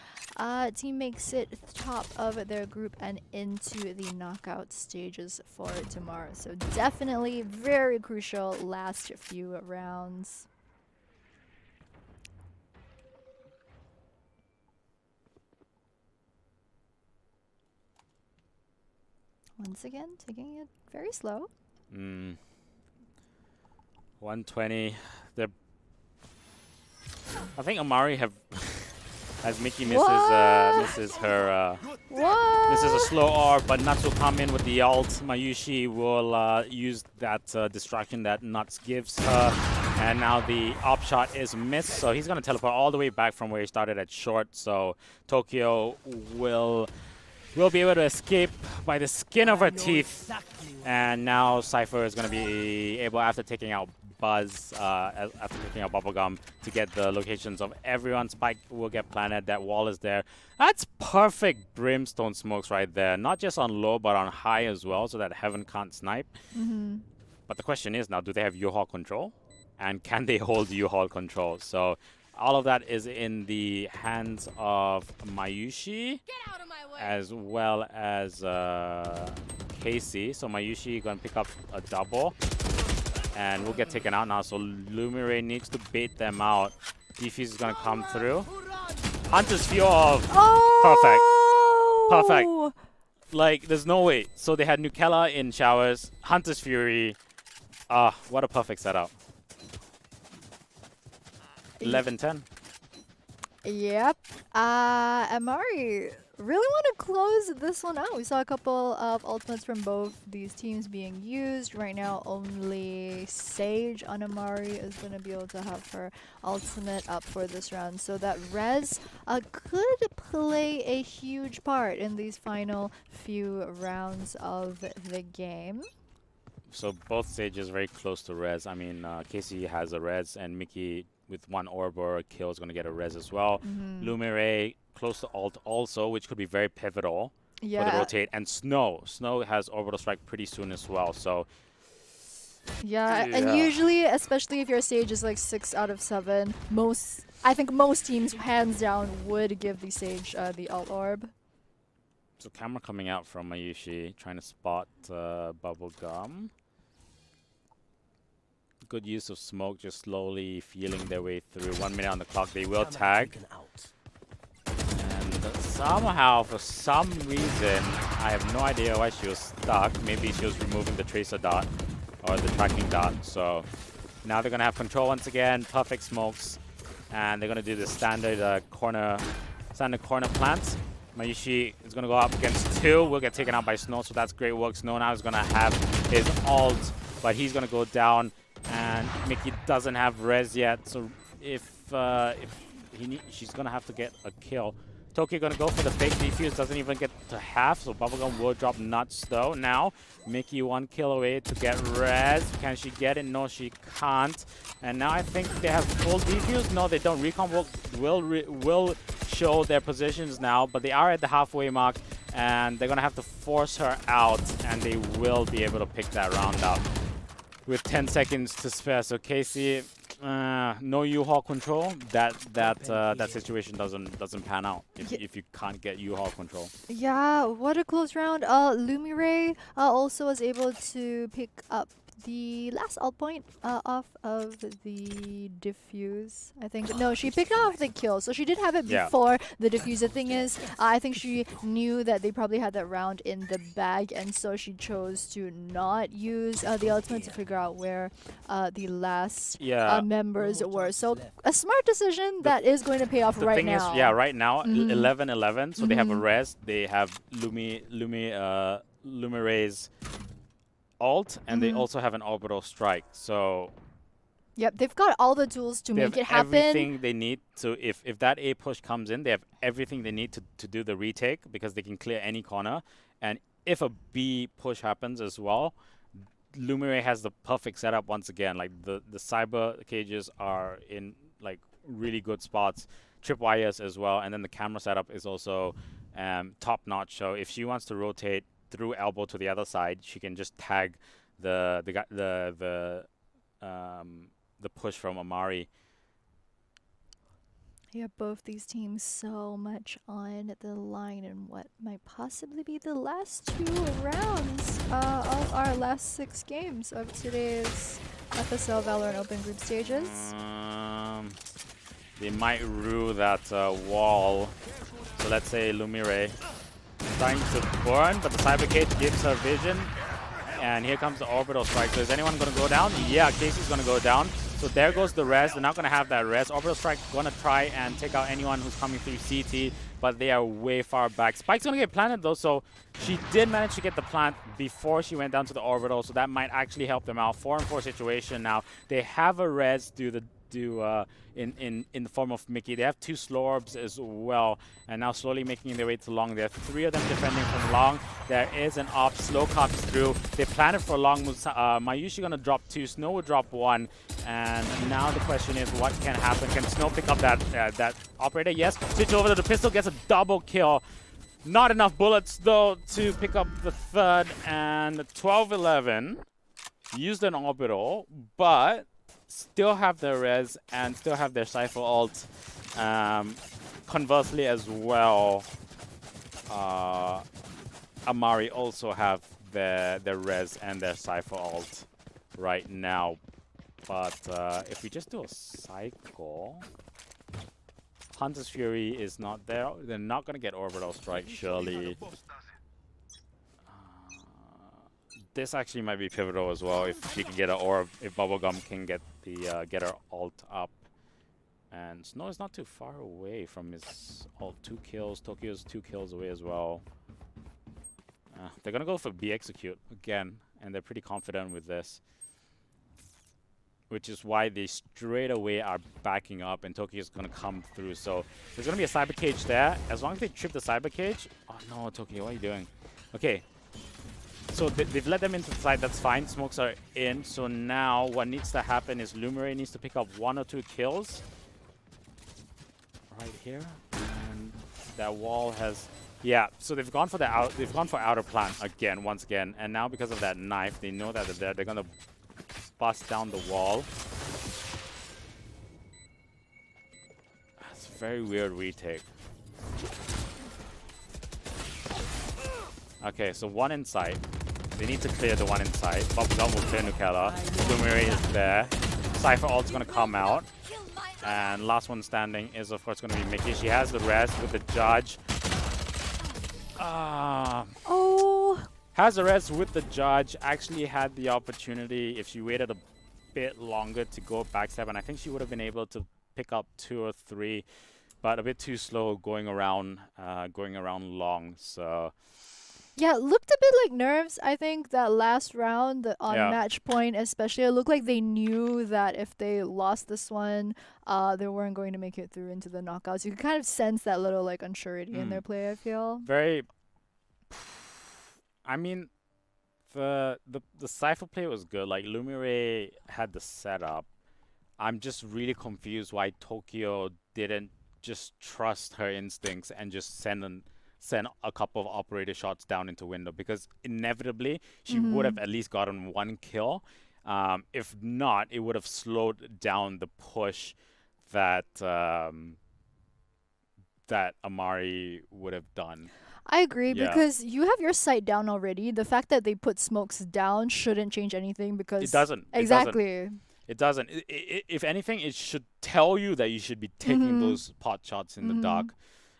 team makes it top of their group and into the knockout stages for tomorrow. So definitely very crucial last few rounds. Once again, taking it very slow. 120. I think Amari as Mickey misses her. This is a slow R, but Nuts will come in with the ult. Mayushi will use that distraction that Nuts gives her, and now the op shot is missed. So he's gonna teleport all the way back from where he started at short. So Tokyo will be able to escape by the skin of her teeth. And now Cypher is going to be able, after taking out Buzz, after taking out Bubblegum, to get the locations of everyone. Spike will get planted. That wall is there. That's perfect Brimstone smokes right there. Not just on low, but on high as well, so that Heaven can't snipe. But the question is now, do they have U-Haul control? And can they hold U-Haul control? So all of that is in the hands of Mayushi, as well as Casey. So Mayushi going to pick up a double, and will get taken out now. So Lumiray needs to bait them out. Defuse is going to come through. Hunter's Fuel. Perfect. Like, there's no way. So they had Nukella in showers, Hunter's Fury. What a perfect setup. 11-10. Yep. Amari really want to close this one out. We saw a couple of ultimates from both these teams being used. Right now, only Sage on Amari is going to be able to have her ultimate up for this round. So that Res could play a huge part in these final few rounds of the game. So both Sages very close to Res. I mean, Casey has a Res, and Mickey with one orb or a kill is going to get a res as well. Lumiray close to ult also, which could be very pivotal for the rotate. And Snow has orbital strike pretty soon as well. So and usually, especially if your Sage is like 6 out of 7, I think most teams hands down would give the Sage the ult orb. So camera coming out from Mayushi, trying to spot Bubblegum. Good use of smoke, just slowly feeling their way through. 1 minute on the clock. They will tag. And somehow, for some reason, I have no idea why she was stuck. Maybe she was removing the tracer dot. or the tracking dot. So now they're gonna have control once again, perfect smokes, and they're gonna do the standard corner plants. Mayushi is gonna go up against 2, will get taken out by Snow, so that's great work. Snow now is gonna have his ult, but he's gonna go down, and Mickey doesn't have res yet, so if she's gonna have to get a kill. Tokyo gonna go for the fake defuse, doesn't even get to half, so Bubblegum will drop nuts though. Now, Mickey 1 kill away to get res. Can she get it? No, she can't. And now I think they have full defuse. No, they don't. Recon will show their positions now, but they are at the halfway mark, and they're gonna have to force her out, and they will be able to pick that round up with 10 seconds to spare. So Casey, no U-Haul control. That situation doesn't pan out if you can't get U-Haul control. Yeah, what a close round. Lumire also was able to pick up the last ult point off of the diffuse. I think no, she picked off the kill, so she did have it before the diffuse. The thing is, I think she knew that they probably had that round in the bag, and so she chose to not use the ultimate to figure out where the last members were. So a smart decision that is going to pay off right now. Is, right now 11-11. So they have a res. They have Lumire's ult, and they also have an orbital strike. So yep, they've got all the tools to make it happen. Everything they need to, if that A push comes in, they have everything they need to do the retake, because they can clear any corner. And if a B push happens as well, Lumire has the perfect setup once again. Like the cyber cages are in like really good spots, tripwires as well, and then the camera setup is also top notch. So if she wants to rotate through elbow to the other side, she can just tag the push from Amari. Yeah, both these teams so much on the line in what might possibly be the last 2 rounds of our last 6 games of today's FSL Valorant Open Group stages. They might rule that wall. So let's say Lumire trying to burn, but the cyber cage gives her vision. And here comes the orbital strike. So is anyone going to go down? Yeah, Casey's going to go down. So there goes the res. They're not going to have that res. Orbital strike going to try and take out anyone who's coming through CT, but they are way far back. Spike's going to get planted though, so she did manage to get the plant before she went down to the orbital, so that might actually help them out. 4-on-4 situation now. They have a res in the form of Mickey. They have 2 slow orbs as well, and now slowly making their way to long. There are 3 of them defending from long. There is an op. Slow comes through. They planted for long. Mayushi gonna drop 2. Snow will drop 1. And now the question is, what can happen? Can Snow pick up that operator? Yes. Switch over to the pistol. Gets a double kill. Not enough bullets though to pick up the third. And 12-11 used an orbital, but still have their res and still have their Cypher ult. Conversely as well, Amari also have their res and their Cypher ult right now. But if we just do a cycle, Hunter's Fury is not there. They're not going to get Orbital Strike, surely. This actually might be pivotal as well if she can get an orb, if Bubblegum can get her ult up. And Snow is not too far away from his ult. 2 kills. Tokyo's 2 kills away as well. They're going to go for B execute again, and they're pretty confident with this, which is why they straight away are backing up, and Tokyo's going to come through. So there's going to be a cyber cage there. As long as they trip the cyber cage. Oh no, Tokyo, what are you doing? Okay. So they've let them into the side, that's fine. Smokes are in. So now what needs to happen is Lumire needs to pick up 1 or 2 kills. Right here. And that wall has... Yeah, so they've gone for outer plant again, once again. And now because of that knife, they know that they're going to bust down the wall. That's a very weird retake. Okay, so 1 inside. They need to clear the 1 inside. Bubblegum will clear Nukella. Lumire is there. Cypher ult's gonna come out. And last one standing is of course gonna be Mickey. She has the res with the judge. Oh, Hazarez with the judge actually had the opportunity if she waited a bit longer to go backstab, and I think she would have been able to pick up 2 or 3, but a bit too slow going around long. So Yeah, it looked a bit like nerves. I think that last round on yeah, match point, especially, it looked like they knew that if they lost this one, they weren't going to make it through into the knockouts. You could kind of sense that little like unsurety in their play, I feel. very. I mean, the Cypher play was good. Like Lumire had the setup. I'm just really confused why Tokyo didn't just trust her instincts and just send a couple of operator shots down into window, because inevitably she would have Mm-hmm. at least gotten 1 kill. If not, it would have slowed down the push that that Amari would have done. I agree Yeah, because you have your sight down already. The fact that they put smokes down shouldn't change anything it because doesn't. It doesn't. exactly. It doesn't. If anything, it should tell you that you should be taking Mm-hmm. those pot shots in the Mm-hmm.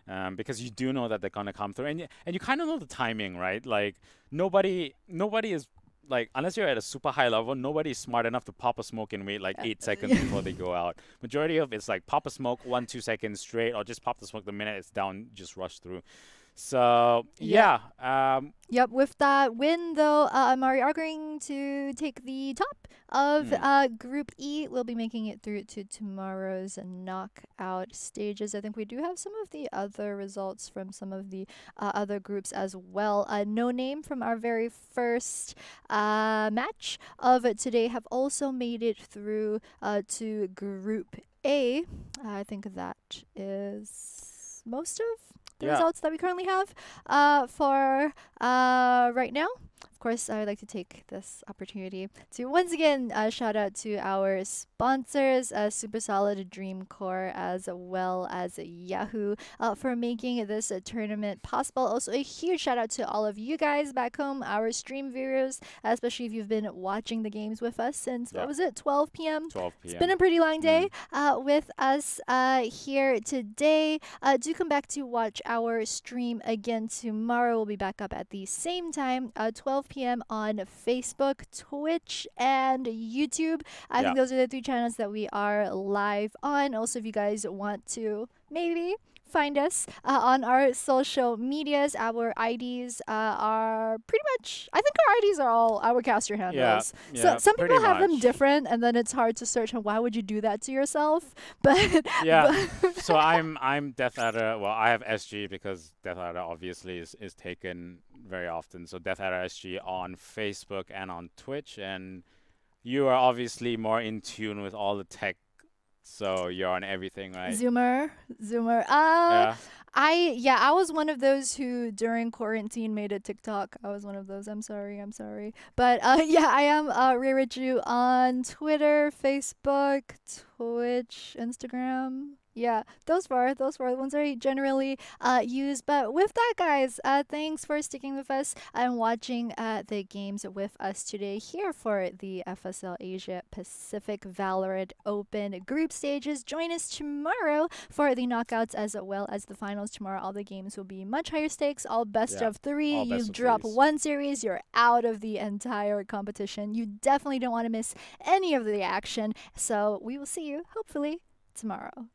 dark, because you do know that they're gonna come through, and you kind of know the timing, right? Like nobody is like, unless you're at a super high level, nobody's smart enough to pop a smoke and wait like 8 seconds before they go out. Majority of it's like pop a smoke 1-2 seconds straight, or just pop the smoke the minute it's down, just rush through. So Yep. yeah, Yep, with that win though, Amari are going to take the top of hmm, Group E. We'll be making it through to tomorrow's knockout stages. I think we do have some of the other results from some of the other groups as well. No Name from our very first match of today have also made it through to Group A. I think that is most of the yeah, results that we currently have for right now. Of course, I would like to take this opportunity to once again shout out to our sponsors, Super Solid Dream Core, as well as Yahoo, for making this tournament possible. Also, a huge shout out to all of you guys back home, our stream viewers, especially if you've been watching the games with us since, what yeah, was it, 12 p.m.? 12 It's been p.m. a pretty long day Mm, with us here today. Do come back to watch our stream again tomorrow. We'll be back up at the same time, 12 p.m. on Facebook, Twitch, and YouTube. I yeah, think those are the 3 channels that we are live on. Also, if you guys want to maybe find us on our social medias, our IDs are pretty much, I think our IDs are all our caster yeah, handles. So yeah, some pretty people have them much. different, and then it's hard to search. And why would you do that to yourself? But, Yeah. but So I'm Death Adder. Well, I have SG because Death Adder obviously is taken very often. So Death Adder SG on Facebook and on Twitch, and you are obviously more in tune with all the tech, so you're on everything, right? Zoomer. Yeah. I was one of those who during quarantine made a TikTok. I was one of those. I'm sorry. But yeah, I am Ririchu on Twitter, Facebook, Twitch, Instagram. Yeah, those were the ones I generally use. But with that, guys, thanks for sticking with us and watching the games with us today here for the FSL Asia Pacific Valorant Open group stages. Join us tomorrow for the knockouts as well as the finals. Tomorrow, all the games will be much higher stakes, all best Yeah. of three. All You best of drop threes. one series, you're out of the entire competition. You definitely don't want to miss any of the action. So we will see you hopefully tomorrow.